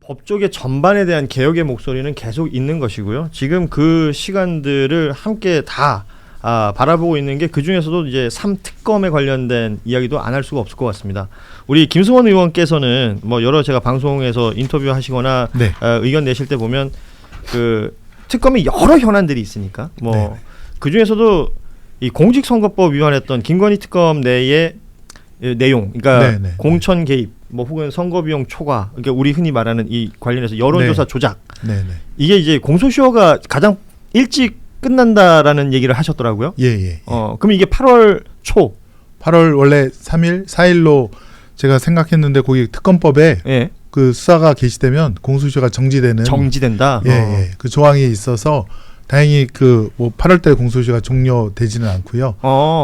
법조계 전반에 대한 개혁의 목소리는 계속 있는 것이고요. 지금 그 시간들을 함께 다 바라보고 있는 게 그중에서도 이제 3특검에 관련된 이야기도 안 할 수가 없을 것 같습니다. 우리 김승원 의원께서는 뭐 여러 제가 방송에서 인터뷰하시거나 네. 의견 내실 때 보면 그 특검에 여러 현안들이 있으니까 뭐 네. 그중에서도 이 공직선거법 위반했던 김건희 특검 내의 내용, 그러니까 네, 네. 공천 개입, 뭐 혹은 선거비용 초과, 그러니까 우리 흔히 말하는 이 관련해서 여론조사 네. 조작, 네, 네. 이게 이제 공소시효가 가장 일찍 끝난다라는 얘기를 하셨더라고요. 예. 그럼 이게 8월 초. 8월 원래 3일, 4일로 제가 생각했는데 거기 특검법에 예. 그 수사가 개시되면 공소시효가 정지된다. 예. 그 조항이 있어서 다행히 그 뭐 8월 달 공소시효가 종료되지는 않고요.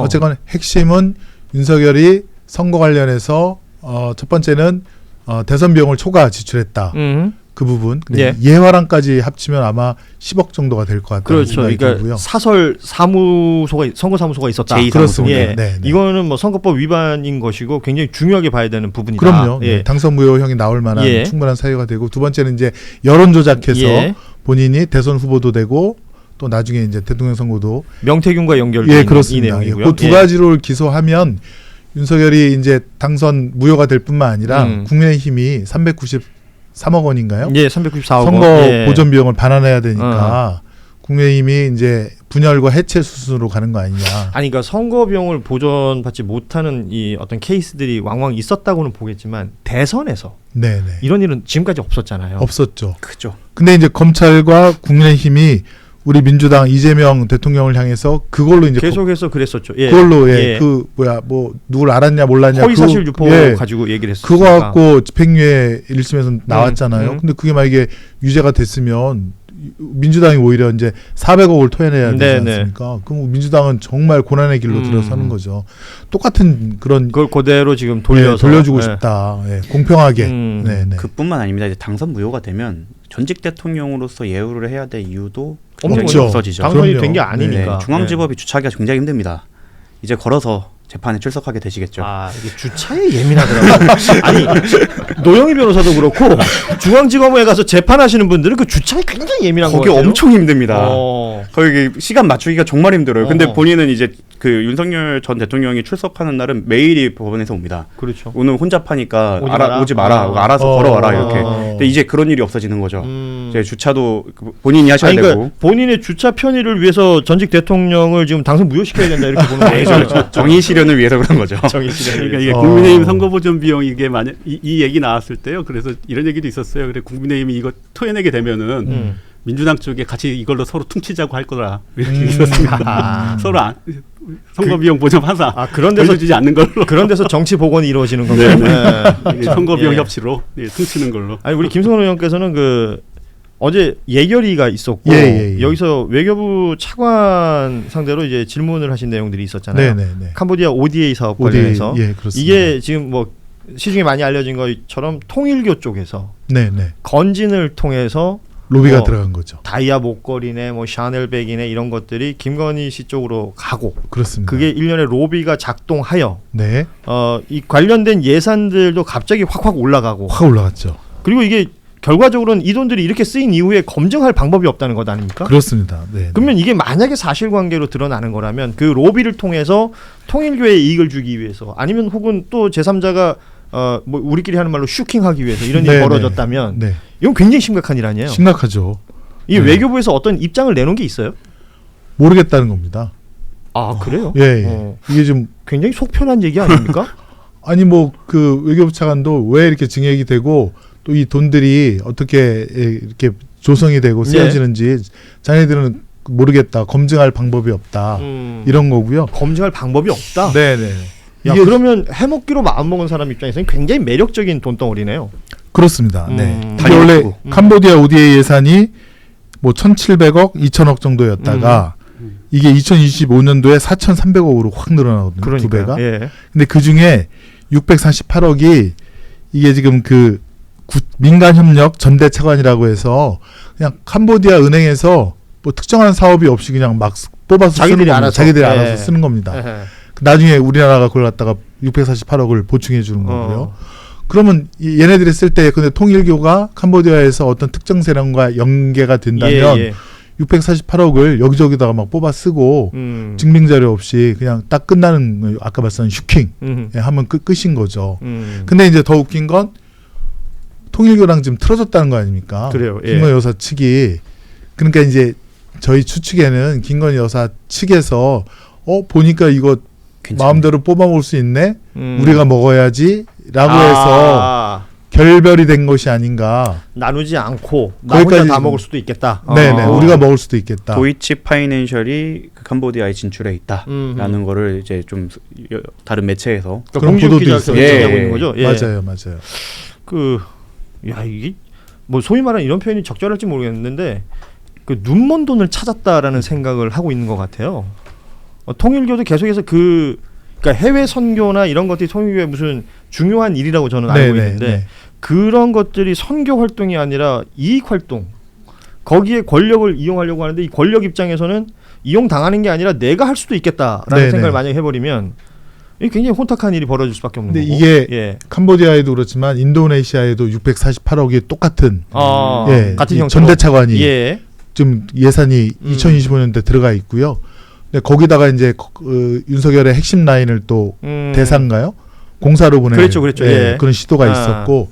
어쨌건 핵심은 윤석열이 선거 관련해서 첫 번째는 대선 비용을 초과 지출했다. 그 부분. 예. 예화랑까지 합치면 아마 10억 정도가 될 것 같다는 그렇죠. 생각이 그러니까 들고요. 사설 사무소가 선거 사무소가 있었다. 그렇습니다. 예. 네. 이거는 뭐 선거법 위반인 것이고 굉장히 중요하게 봐야 되는 부분이다. 그럼요. 예. 당선 무효형이 나올 만한 예. 충분한 사유가 되고 두 번째는 이제 여론 조작해서 예. 본인이 대선 후보도 되고 또 나중에 이제 대통령 선거도 명태균과 연결된 이 그렇습니다. 내용이고요. 그 두 가지를 기소하면 윤석열이 이제 당선 무효가 될 뿐만 아니라 국민의힘이 393억 원인가요? 예, 394억 원. 선거 보전 비용을 반환해야 되니까 국민의힘이 이제 분열과 해체 수순으로 가는 거 아니냐. 아니 그러니까 선거 비용을 보전받지 못하는 이 어떤 케이스들이 왕왕 있었다고는 보겠지만 대선에서 네네. 이런 일은 지금까지 없었잖아요. 없었죠. 그죠. 근데 이제 검찰과 국민의힘이 우리 민주당 이재명 대통령을 향해서 그걸로 이제 계속해서 그랬었죠. 예. 그걸로 예. 그 뭐야 뭐 누굴 알았냐 몰랐냐 허위사실 유포 가지고 얘기를 했었으니까. 그거 갖고 집행유예 1심에서 나왔잖아요. 근데 그게 만약에 유죄가 됐으면 민주당이 오히려 이제 400억을 토해내야 되지 않습니까? 그럼 민주당은 정말 고난의 길로 들어서는 거죠. 똑같은 그런 그걸 그대로 지금 돌려주고 싶다. 공평하게. 네네. 그뿐만 아닙니다. 이제 당선 무효가 되면 전직 대통령으로서 예우를 해야 될 이유도 없죠. 없어지죠. 당선이 된 게 아니니까. 네, 중앙지법이 주차하기가 굉장히 힘듭니다. 이제 걸어서 재판에 출석하게 되시겠죠. 이게 주차에 예민하더라고요. 아니 노영희 변호사도 그렇고 중앙지검에 가서 재판하시는 분들은 그 주차에 굉장히 예민한 거예요. 거기 엄청 힘듭니다. 어. 거기 시간 맞추기가 정말 힘들어요. 근데 본인은 이제 그 윤석열 전 대통령이 출석하는 날은 매일이 법원에서 옵니다. 그렇죠. 오늘 혼자 파니까 오지 마라. 알아서 걸어와라 이렇게. 근데 이제 그런 일이 없어지는 거죠. 이제 주차도 본인이 하셔야 되고. 그러니까 본인의 주차 편의를 위해서 전직 대통령을 지금 당선 무효시켜야 된다 이렇게 보는 거예요. 그렇죠. 정의 실현을 위해서 그런 거죠. 정의 실현을 그러니까 위해서. 이게 국민의힘 선거보전 비용 이게 만약 이 얘기 나왔을 때요. 그래서 이런 얘기도 있었어요. 그래 국민의힘이 이거 토해내게 되면은 민주당 쪽에 같이 이걸로 서로 퉁치자고 할 거라 이렇게 있었습니다. 서로 선거 비용 보전 하사 그런 데서 주지 않는 걸로. 그런 데서 정치 복원이 이루어지는 건가요? 네. 선거 비용 예. 협치로 퉁치는 걸로. 아니 우리 김성원 의원께서는 그 어제 예결위가 있었고 여기서 외교부 차관 상대로 이제 질문을 하신 내용들이 있었잖아요. 네네네. 캄보디아 ODA 사업 관련해서 그렇습니다. 이게 지금 뭐 시중에 많이 알려진 것처럼 통일교 쪽에서 네네. 건진을 통해서 로비가 들어간 거죠. 다이아 목걸이네, 뭐 샤넬백이네 이런 것들이 김건희 씨 쪽으로 가고 그렇습니다. 그게 일련의 로비가 작동하여 네. 이 관련된 예산들도 갑자기 확 올라가고 확 올라갔죠. 그리고 이게 결과적으로는 이 돈들이 이렇게 쓰인 이후에 검증할 방법이 없다는 것 아닙니까? 그렇습니다. 네. 그러면 이게 만약에 사실관계로 드러나는 거라면 그 로비를 통해서 통일교에 이익을 주기 위해서 아니면 혹은 또 제3자가 뭐 우리끼리 하는 말로 슈킹하기 위해서 이런 일이 벌어졌다면 이건 굉장히 심각한 일 아니에요? 심각하죠. 이 외교부에서 어떤 입장을 내놓은 게 있어요? 모르겠다는 겁니다. 그래요? 예. 이게 좀 굉장히 속편한 얘기 아닙니까? 아니 뭐 그 외교부 차관도 왜 이렇게 증액이 되고 또 이 돈들이 어떻게 이렇게 조성이 되고 쓰여지는지 자네들은 모르겠다. 검증할 방법이 없다. 이런 거고요. 검증할 방법이 없다? 네네. 이게 그러면 해먹기로 마음먹은 사람 입장에서는 굉장히 매력적인 돈덩어리네요. 그렇습니다. 네. 이게 원래 캄보디아 ODA 예산이 뭐 1,700억, 2,000억 정도였다가 이게 2025년도에 4,300억으로 확 늘어나거든요. 그러니까요. 두 배가. 예. 근데 그 중에 648억이 이게 지금 그 민간협력 전대차관이라고 해서 그냥 캄보디아 은행에서 뭐 특정한 사업이 없이 그냥 막 뽑아서 자기들이 알아서 알아서 쓰는 겁니다. 나중에 우리나라가 그걸 갖다가 648억을 보충해 주는 거고요. 그러면 얘네들이 쓸 때 근데 통일교가 캄보디아에서 어떤 특정 세력과 연계가 된다면 예, 예. 648억을 여기저기다가 막 뽑아 쓰고 증빙 자료 없이 그냥 딱 끝나는 아까 말씀한 슈킹 하면 끝인 거죠. 근데 이제 더 웃긴 건 통일교랑 지금 틀어졌다는 거 아닙니까? 그래요. 예. 김건희 여사 측이 그러니까 이제 저희 추측에는 김건희 여사 측에서 보니까 이거 괜찮네. 마음대로 뽑아먹을 수 있네. 우리가 먹어야지라고 해서 결별이 된 것이 아닌가. 나누지 않고 나 혼자 다 먹을 수도 있겠다. 네네, 우리가 먹을 수도 있겠다. 도이치 파이낸셜이 그 캄보디아에 진출해 있다라는 거를 이제 좀 다른 매체에서 그런 봉지욱 보도도 기자가 있어요. 얘기하고 있는 거죠. 예. 맞아요. 야 이게 뭐 소위 말하는 이런 표현이 적절할지 모르겠는데 그 눈먼 돈을 찾았다라는 생각을 하고 있는 것 같아요. 통일교도 계속해서 그러니까 해외 선교나 이런 것들이 통일교의 무슨 중요한 일이라고 저는 알고 있는데 그런 것들이 선교 활동이 아니라 이익 활동 거기에 권력을 이용하려고 하는데 이 권력 입장에서는 이용 당하는 게 아니라 내가 할 수도 있겠다라는 생각을 만약에 해버리면 이게 굉장히 혼탁한 일이 벌어질 수밖에 없는 근데 거고. 이게 캄보디아에도 그렇지만 인도네시아에도 648억이 똑같은 같은 형태로 전대차관이 좀 예산이 2025년도에 들어가 있고요. 근데 거기다가 이제 윤석열의 핵심 라인을 또 대사인가요? 공사로 보낼 그렇죠. 그런 시도가 있었고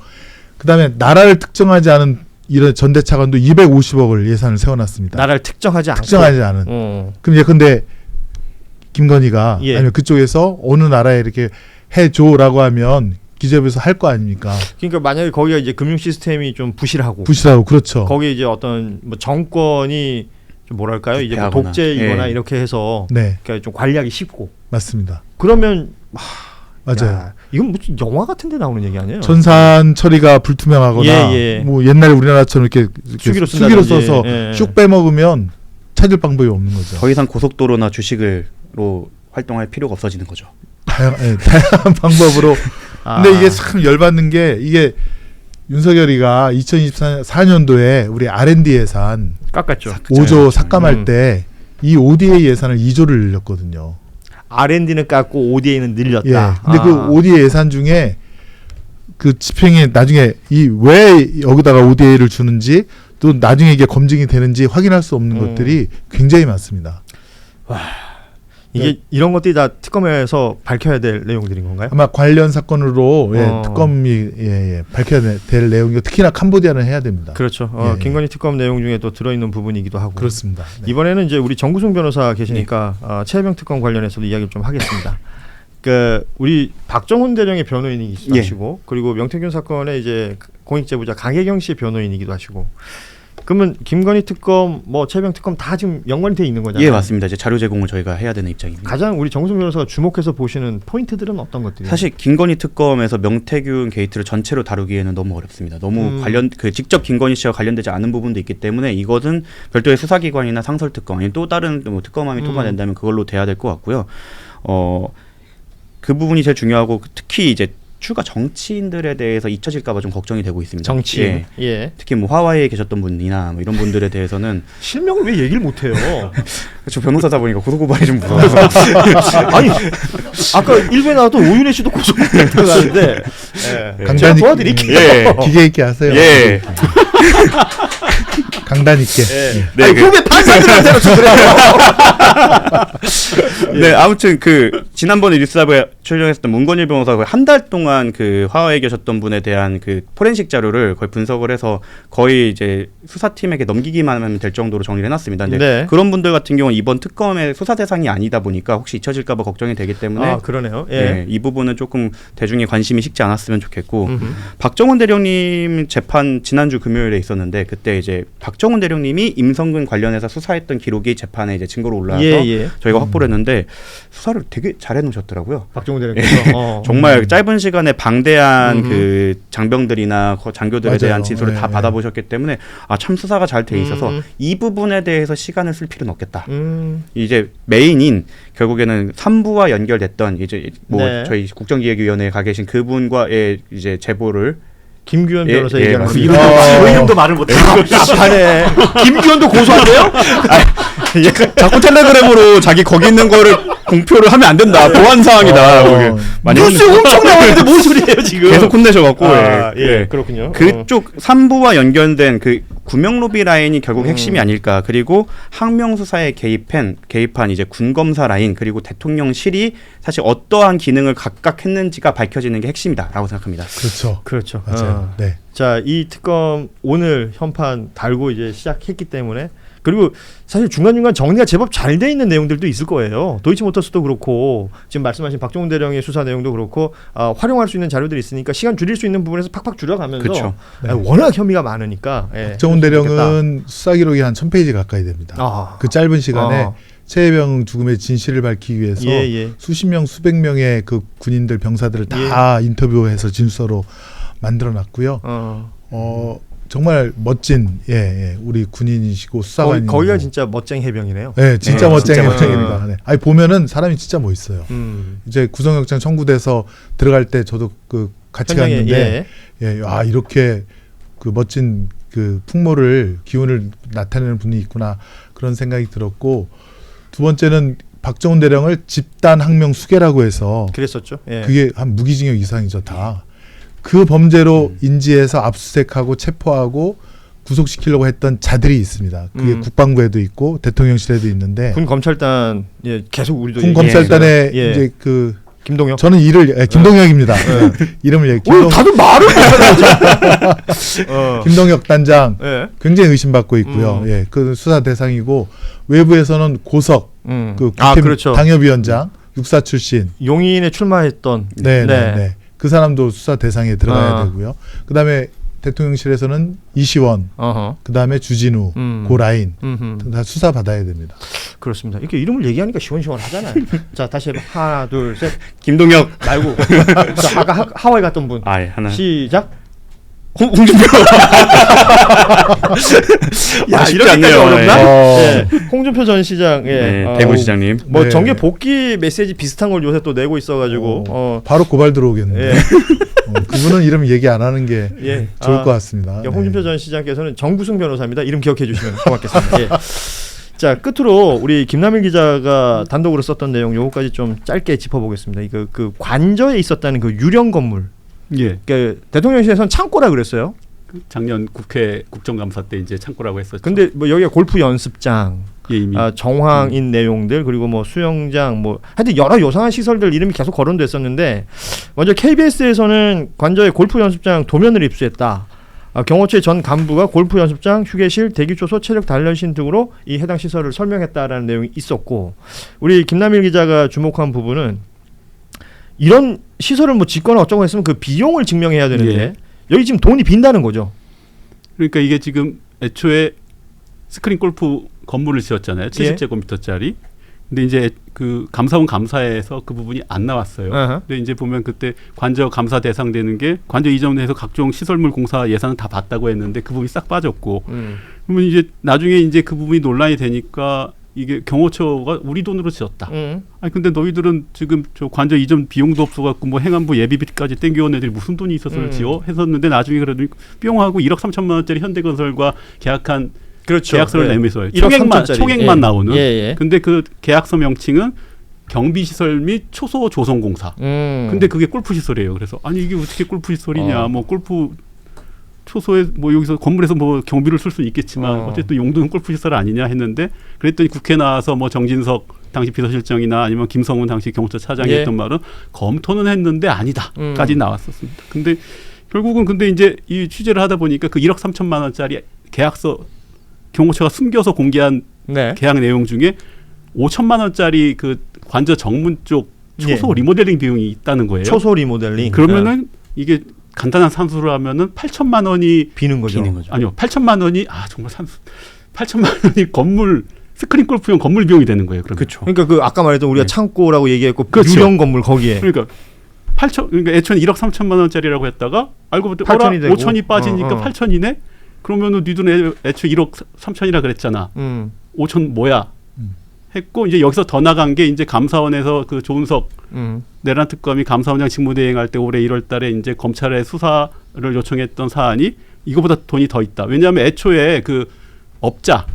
그다음에 나라를 특정하지 않은 이런 전대차관도 250억을 예산을 세워놨습니다. 나라를 특정하지 않은. 그럼 근데 김건희가 아니면 그쪽에서 어느 나라에 이렇게 해줘라고 하면 기재부에서 할 거 아닙니까? 그러니까 만약에 거기가 이제 금융 시스템이 좀 부실하고 그렇죠. 거기 이제 어떤 뭐 정권이 좀 뭐랄까요? 이제 뭐 독재이거나 이렇게 해서 그러니까 좀 관리하기 쉽고. 맞습니다. 그러면 맞아요. 야, 이건 무슨 영화 같은데 나오는 얘기 아니에요? 전산 처리가 불투명하거나 뭐 옛날 우리나라처럼 이렇게 수기로 써서 쑥 빼먹으면 찾을 방법이 없는 거죠. 더 이상 고속도로나 주식으로 활동할 필요가 없어지는 거죠. 다양한 방법으로. 근데 이게 참 열받는 게 이게 윤석열이가 2024년도에 우리 R&D 예산 깎았죠. 5조 삭감할 때 이 ODA 예산을 2조를 늘렸거든요. R&D는 깎고 ODA는 늘렸다. 근데 그 ODA 예산 중에 그 집행에 나중에 왜 여기다가 ODA를 주는지 또 나중에 이게 검증이 되는지 확인할 수 없는 것들이 굉장히 많습니다. 와, 이게 이런 것들이 다 특검에서 밝혀야 될 내용들인 건가요? 아마 관련 사건으로 특검이 밝혀야 될 내용이고 특히나 캄보디아는 해야 됩니다. 그렇죠. 김건희 특검 내용 중에 또 들어있는 부분이기도 하고. 그렇습니다. 이번에는 이제 우리 정구승 변호사 계시니까 최혜병 특검 관련해서도 이야기를 좀 하겠습니다. 그 우리 박정훈 대령의 변호인이기도 하시고 그리고 명태균 사건의 이제 공익제보자 강혜경 씨의 변호인이기도 하시고. 그러면 김건희 특검, 뭐 최병 특검 다 지금 연관이 돼 있는 거잖아요. 예, 맞습니다. 이제 자료 제공을 저희가 해야 되는 입장입니다. 가장 우리 정구승 변호사가 주목해서 보시는 포인트들은 어떤 것들이에요? 사실 김건희 특검에서 명태균 게이트를 전체로 다루기에는 너무 어렵습니다. 너무 직접 김건희 씨와 관련되지 않은 부분도 있기 때문에 이것은 별도의 수사기관이나 상설특검 아니면 또 다른 뭐 특검함이 통과된다면 그걸로 돼야 될 것 같고요. 그 부분이 제일 중요하고 특히 이제 추가 정치인들에 대해서 잊혀질까봐 좀 걱정이 되고 있습니다. 정치인, 특히 뭐 하와이에 계셨던 분이나 뭐 이런 분들에 대해서는 실명을 왜 얘기를 못해요? 저 변호사다 보니까 고소고발이 좀 무서워서. 아니 아까 1부에 나왔던 오윤혜 씨도 고소고발했다는데 제가 도와드릴게요. 기계 있게 하세요. 강단 있게. 아니 그게 판사들한테는 좀 그래요. 네, 아무튼 그 지난번에 뉴스라브에 출연했었던 문건일 변호사가 한 달 동안 그 하와이에 계셨던 분에 대한 그 포렌식 자료를 거의 분석을 해서 거의 이제 수사팀에게 넘기기만 하면 될 정도로 정리를 해놨습니다. 근데 그런 분들 같은 경우는 이번 특검의 수사 대상이 아니다 보니까 혹시 잊혀질까봐 걱정이 되기 때문에 그러네요. 이 부분은 조금 대중의 관심이 식지 않았으면 좋겠고 박정훈 대령님 재판 지난주 금요일에 있었는데 그때 이제 박정훈 대령님이 임성근 관련해서 수사했던 기록이 재판에 이제 증거로 올라와서 저희가 확보를 했는데 수사를 되게 잘 해놓으셨더라고요. 박정훈 대령께서 정말 짧은 시간에 방대한 그 장병들이나 장교들에 대한 진술을 다 받아보셨기 때문에 참 수사가 잘 돼 있어서 이 부분에 대해서 시간을 쓸 필요는 없겠다. 이제 메인인 결국에는 3부와 연결됐던 이제 뭐 저희 국정기획위원회에 가 계신 그분과의 이제 제보를 김규현 변호사 얘기하는 거. 그 이름도 말을 못해요. 답하네. 김규현도 고소한대요? 자꾸 텔레그램으로 자기 거기 있는 거를 공표를 하면 안 된다. 보안 사항이다. 뉴스에 엄청 나오는데 뭔 소리예요 지금? 계속 혼내셔갖고. 그렇군요. 그쪽 3부와 연결된 그 구명로비 라인이 결국 핵심이 아닐까. 그리고 항명수사에 개입한 이제 군검사 라인 그리고 대통령실이 사실 어떠한 기능을 각각 했는지가 밝혀지는 게 핵심이다라고 생각합니다. 그렇죠. 맞아요. 네. 자, 이 특검 오늘 현판 달고 이제 시작했기 때문에 그리고 사실 중간중간 정리가 제법 잘 돼 있는 내용들도 있을 거예요. 도이치모터스도 그렇고 지금 말씀하신 박종훈 대령의 수사 내용도 그렇고 활용할 수 있는 자료들이 있으니까 시간 줄일 수 있는 부분에서 팍팍 줄여가면서 그렇죠. 워낙 혐의가 많으니까 박정훈 대령은 수사 기록이 한 1000페이지 가까이 됩니다. 그 짧은 시간에 최혜병 죽음의 진실을 밝히기 위해서 수십 명 수백 명의 그 군인들 병사들을 다 인터뷰해서 진술로 만들어놨고요. 정말 멋진 우리 군인이시고 수사관이고 거기가 진짜 멋쟁이 해병이네요. 네, 진짜 멋쟁이 해병입니다. 네. 아니 보면은 사람이 진짜 멋있어요. 이제 구속영장 청구돼서 들어갈 때 저도 그 같이 갔는데 이렇게 그 멋진 그 풍모를 기운을 나타내는 분이 있구나 그런 생각이 들었고 두 번째는 박정훈 대령을 집단 항명 수괴라고 해서 그랬었죠. 그게 한 무기징역 이상이죠 다. 그 범죄로 인지해서 압수수색하고 체포하고 구속시키려고 했던 자들이 있습니다. 그게 국방부에도 있고 대통령실에도 있는데 군 검찰단 계속 우리도 군 검찰단에 이제 그 김동혁 저는 김동혁입니다. 이름을 다들 말을 김동혁 단장 굉장히 의심받고 있고요. 그 수사 대상이고 외부에서는 고석 그 그렇죠. 당협위원장 육사 출신 용인에 출마했던 네. 그 사람도 수사 대상에 들어가야 되고요. 그다음에 대통령실에서는 이시원, 그다음에 주진우, 고라인 다 수사 받아야 됩니다. 그렇습니다. 이렇게 이름을 얘기하니까 시원시원하잖아요. 자, 다시 해봐. 하나, 둘, 셋. 김동혁 말고. 자, 아까 하와이 갔던 분. 하나. 시작. 홍준표. 야, 이렇게까지 어렵나? 홍준표 전 시장, 대구시장님. 정계 복귀 메시지 비슷한 걸 요새 또 내고 있어가지고 바로 고발 들어오겠네요. 그분은 이름 얘기 안 하는 게 좋을 것 같습니다. 홍준표 전 시장께서는 정구승 변호사입니다. 이름 기억해 주시면 고맙겠습니다. 자, 끝으로 우리 김남일 기자가 단독으로 썼던 내용 요거까지 좀 짧게 짚어보겠습니다. 이거 그 관저에 있었다는 그 유령 건물. 그 대통령실에서는 창고라 그랬어요. 작년 국회 국정감사 때 이제 창고라고 했었죠. 근데 뭐 여기가 골프 연습장, 정황인 내용들 그리고 뭐 수영장 뭐 하여튼 여러 요상한 시설들 이름이 계속 거론됐었는데 먼저 KBS에서는 관저에 골프 연습장 도면을 입수했다. 경호처의 전 간부가 골프 연습장, 휴게실, 대기초소, 체력 단련실 등으로 이 해당 시설을 설명했다라는 내용이 있었고 우리 김남일 기자가 주목한 부분은 이런 시설을 뭐 짓거나 어쩌고 했으면 그 비용을 증명해야 되는데 여기 지금 돈이 빈다는 거죠. 그러니까 이게 지금 애초에 스크린 골프 건물을 지었잖아요. 70제곱미터짜리. 근데 이제 그 감사원 감사에서 그 부분이 안 나왔어요. 근데 이제 보면 그때 관저 감사 대상 되는 게 관저 이전해서 각종 시설물 공사 예산은 다 봤다고 했는데 그 부분이 싹 빠졌고 그러면 이제 나중에 이제 그 부분이 논란이 되니까 이게 경호처가 우리 돈으로 지었다. 아니 근데 너희들은 지금 저 관저 이전 비용도 없어갖고 뭐 행안부 예비비까지 땡겨온 애들이 무슨 돈이 있어서 지어 했었는데 나중에 그래도 뿅하고 1억 3천만 원짜리 현대건설과 계약한 계약서를 내면서 총액만 나오는. 근데 그 계약서 명칭은 경비시설 및 초소 조성공사. 근데 그게 골프 시설이에요. 그래서 아니 이게 어떻게 골프 시설이냐? 뭐 골프 초소에 뭐 여기서 건물에서 뭐 경비를 쓸 수는 있겠지만 어쨌든 용도는 골프 시설 아니냐 했는데 그랬더니 국회 나와서 뭐 정진석 당시 비서실장이나 아니면 김성훈 당시 경호처 차장이 했던 말은 검토는 했는데 아니다까지 나왔었습니다. 근데 결국은 근데 이제 이 취재를 하다 보니까 그 1억 3천만 원짜리 계약서 경호처가 숨겨서 공개한 계약 내용 중에 5천만 원짜리 그 관저 정문 쪽 초소 리모델링 비용이 있다는 거예요. 초소 리모델링. 그러면은 이게 간단한 산수를 하면은 8천만 원이 비는 거죠. 아니요, 8천만 원이 정말 산수. 8천만 원이 건물 스크린 골프용 건물 비용이 되는 거예요. 그렇죠. 그러니까 그 아까 말했던 우리가 창고라고 얘기했고 유령 건물 거기에. 그러니까 애초에 1억 3천만 원짜리라고 했다가 알고 보니 5천이 빠지니까 8천이네. 그러면은 니들은 애초에 1억 3천이라 그랬잖아. 5천 뭐야? 했고 이제 여기서 더 나간 게 이제 감사원에서 그 조은석 내란 특검이 감사원장 직무대행할 때 올해 1월달에 이제 검찰에 수사를 요청했던 사안이 이거보다 돈이 더 있다. 왜냐하면 애초에 그 업자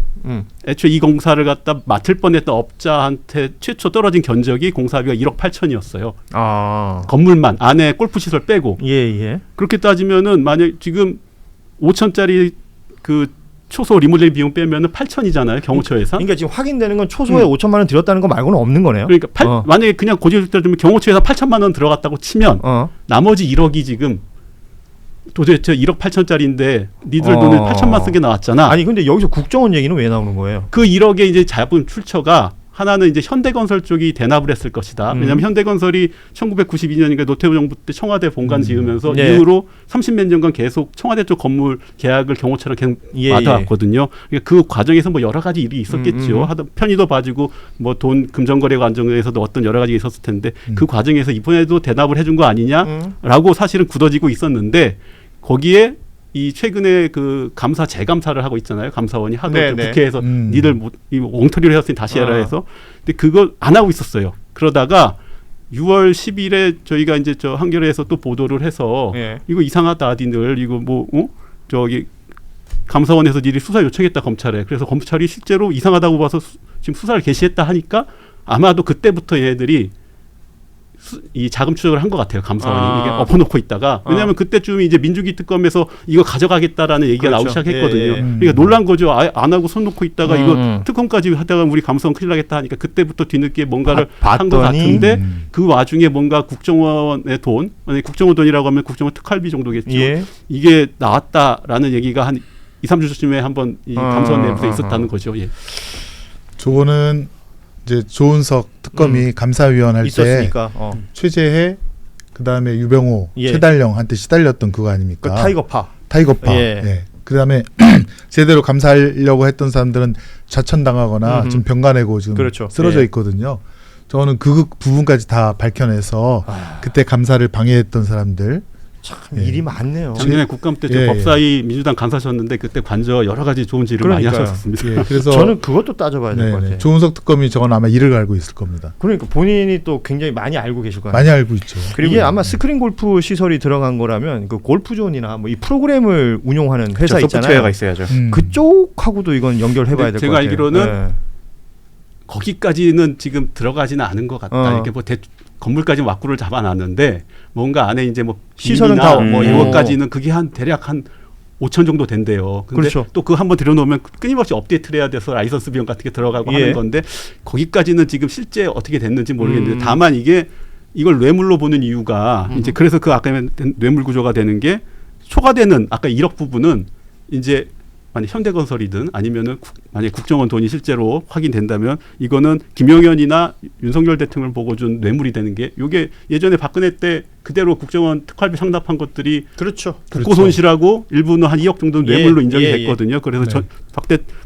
애초에 이 공사를 갖다 맡을 뻔했던 업자한테 최초 떨어진 견적이 공사비가 1억 8천이었어요. 건물만 안에 골프 시설 빼고. 예. 그렇게 따지면은 만약 지금 5천짜리 그 초소 리모델링 비용 빼면은 8천이잖아요. 경호처 예산. 그러니까 지금 확인되는 건 초소에 5천만 원 들였다는 거 말고는 없는 거네요. 그러니까 만약에 그냥 고지를 따지면 경호처 예산 8천만 원 들어갔다고 치면 나머지 1억이 지금 도대체 1억 8천짜리인데 니들 돈을 8천만 쓰게 나왔잖아. 아니 근데 여기서 국정원 얘기는 왜 나오는 거예요? 그 1억의 이제 자본 출처가 하나는 이제 현대건설 쪽이 대납을 했을 것이다. 왜냐하면 현대건설이 1992년인가 노태우 정부 때 청와대 본관 지으면서 이후로 30몇 년간 계속 청와대 쪽 건물 계약을 경호처럼 계속 받아왔거든요. 그러니까 그 과정에서 뭐 여러 가지 일이 있었겠죠. 편의도 봐주고 뭐 돈 금전거래 과정에서도 어떤 여러 가지가 있었을 텐데 그 과정에서 이번에도 대납을 해준 거 아니냐라고 사실은 굳어지고 있었는데 거기에 이 최근에 그 감사 재감사를 하고 있잖아요. 감사원이 하도 국회에서 니들 이 엉터리를 해왔으니 다시 해라 해서. 근데 그걸 안 하고 있었어요. 그러다가 6월 10일에 저희가 이제 저 한겨레에서 또 보도를 해서 이거 이상하다 니들 이거 뭐 저기 감사원에서 니들이 수사 요청했다 검찰에. 그래서 검찰이 실제로 이상하다고 봐서 지금 수사를 개시했다 하니까 아마도 그때부터 얘네들이 이 자금 추적을 한 것 같아요. 감사원이 이게 엎어놓고 있다가 왜냐하면 그때쯤 이제 민주기 특검에서 이거 가져가겠다라는 얘기가 나오기 시작했거든요. 그러니까 놀란 거죠. 안 하고 손 놓고 있다가 이거 특검까지 하다가 우리 감사원 큰일 나겠다 하니까 그때부터 뒤늦게 뭔가를 한 것 같은데 그 와중에 뭔가 국정원의 돈, 아니 국정원 돈이라고 하면 국정원 특활비 정도겠죠. 이게 나왔다라는 얘기가 한 2, 3주쯤에 한번 이 감사원 내부에 있었다는 거죠. 저거는 이제 조은석 특검이 감사위원 할 때 최재해 그다음에 유병호, 최달령한테 시달렸던 그거 아닙니까? 그 타이거파. 그다음에 제대로 감사하려고 했던 사람들은 좌천당하거나 지금 병가내고 지금 쓰러져 있거든요. 저는 그 부분까지 다 밝혀내서 그때 감사를 방해했던 사람들. 참 일이 많네요. 작년에 국감 때 법사위 민주당 간사셨는데 그때 관저 여러 가지 좋은 질을 많이 하셨습니다. 그래서 저는 그것도 따져봐야 될 것 같아요. 조은석 특검이 저건 아마 이를 알고 있을 겁니다. 그러니까 본인이 또 굉장히 많이 알고 계실 거예요. 많이 알고 있죠. 그리고 이게 아마 스크린 골프 시설이 들어간 거라면 그 골프존이나 뭐 이 프로그램을 운용하는 회사 있잖아요. 소프트웨어가 있어야죠. 그쪽하고도 이건 연결해봐야 될 것 같아요. 제가 알기로는 거기까지는 지금 들어가지는 않은 것 같다. 이렇게 뭐 건물까지 왁구를 잡아놨는데 뭔가 안에 이제 뭐 시설은 다 뭐 이것까지는 그게 한 대략 한 5천 정도 된대요. 근데 또 그거 한번 들여놓으면 끊임없이 업데이트를 해야 돼서 라이선스 비용 같은 게 들어가고 하는 건데 거기까지는 지금 실제 어떻게 됐는지 모르겠는데 다만 이걸 뇌물로 보는 이유가 이제 그래서 그 아까 뇌물 구조가 되는 게 초과되는 아까 1억 부분은 이제 만약 현대건설이든 아니면은 만약 국정원 돈이 실제로 확인된다면 이거는 김용현이나 윤석열 대통령을 보고 준 뇌물이 되는 게 이게 예전에 박근혜 때 그대로 국정원 특활비 상납한 것들이 국고 손실하고 일부는 한 2억 정도 뇌물로 인정이 됐거든요. 그래서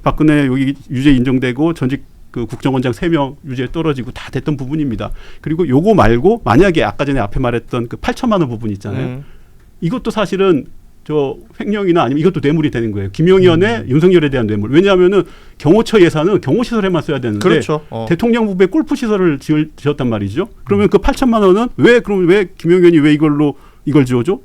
박근혜 여기 유죄 인정되고 전직 그 국정원장 3명 유죄 떨어지고 다 됐던 부분입니다. 그리고 요거 말고 만약에 아까 전에 앞에 말했던 그 8천만 원 부분 있잖아요. 이것도 사실은 저 횡령이나 아니면 이것도 뇌물이 되는 거예요. 김용현의 윤석열에 대한 뇌물. 왜냐하면은 경호처 예산은 경호시설에만 써야 되는데 대통령 부부에 골프시설을 지었단 말이죠. 그러면 그 8천만 원은 왜 김용현이 왜 이걸 지어줘?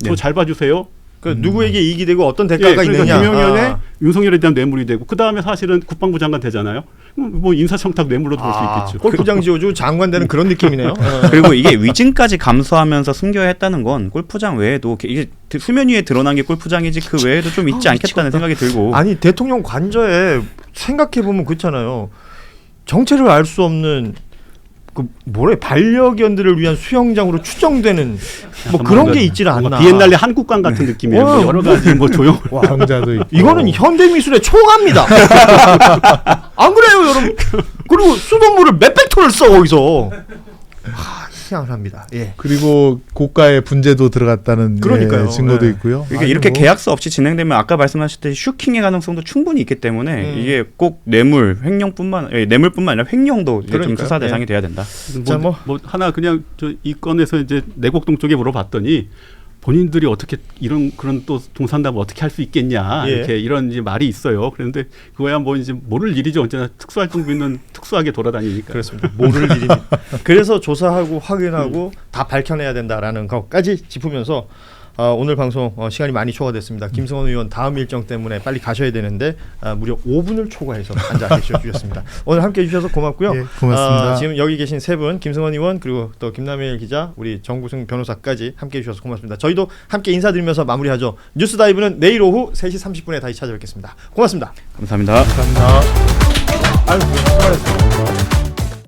저 잘 봐주세요. 누구에게 이익이 되고 어떤 대가가 있느냐. 김용현의 윤석열에 대한 뇌물이 되고 그 다음에 사실은 국방부 장관 되잖아요. 뭐 인사청탁 뇌물로도 볼 수 있겠죠. 골프장 지어주고 장관 되는 그런 느낌이네요. 그리고 이게 위증까지 감수하면서 숨겨야 했다는 건 골프장 외에도 이게 수면 위에 드러난 게 골프장이지 그 외에도 좀 있지 않겠다는 생각이 들고. 아니 대통령 관저에 생각해보면 그렇잖아요. 정체를 알 수 없는 반려견들을 위한 수영장으로 추정되는 뭐 그런 게 있질 않나. 비엔날레 한국관 같은 느낌이에요. 뭐 여러 가지 뭐 조용. 왕자도 있고. 이거는 현대미술의 초가입니다. 안 그래요, 여러분? 그리고 수돗물을 몇백 톤을 써 거기서. 희한합니다. 그리고 고가의 분재도 들어갔다는 증거도 있고요. 그러니까 이렇게 계약서 없이 진행되면 아까 말씀하셨듯이 슈킹의 가능성도 충분히 있기 때문에 이게 꼭 뇌물뿐만 아니라 횡령도 좀 수사 대상이 돼야 된다. 뭐 하나 그냥 이 건에서 이제 내곡동 쪽에 물어봤더니 본인들이 어떻게 그런 또 동산담을 어떻게 할 수 있겠냐 이렇게 이런 이제 말이 있어요. 그런데 그거야 뭐 이제 모를 일이죠. 언제나 특수활동비는 특수하게 돌아다니니까. 그렇습니다. 모를 일입니다. 그래서 조사하고 확인하고 다 밝혀내야 된다라는 것까지 짚으면서 오늘 방송 시간이 많이 초과됐습니다. 김성원 의원 다음 일정 때문에 빨리 가셔야 되는데 무려 5분을 초과해서 앉아 계셔주셨습니다. 오늘 함께해 주셔서 고맙고요. 예, 고맙습니다. 지금 여기 계신 세 분, 김성원 의원 그리고 또 김남일 기자, 우리 정구승 변호사까지 함께해 주셔서 고맙습니다. 저희도 함께 인사드리면서 마무리하죠. 뉴스다이브는 내일 오후 3시 30분에 다시 찾아뵙겠습니다. 고맙습니다. 감사합니다. 감사합니다. 아유, 수고하셨습니다.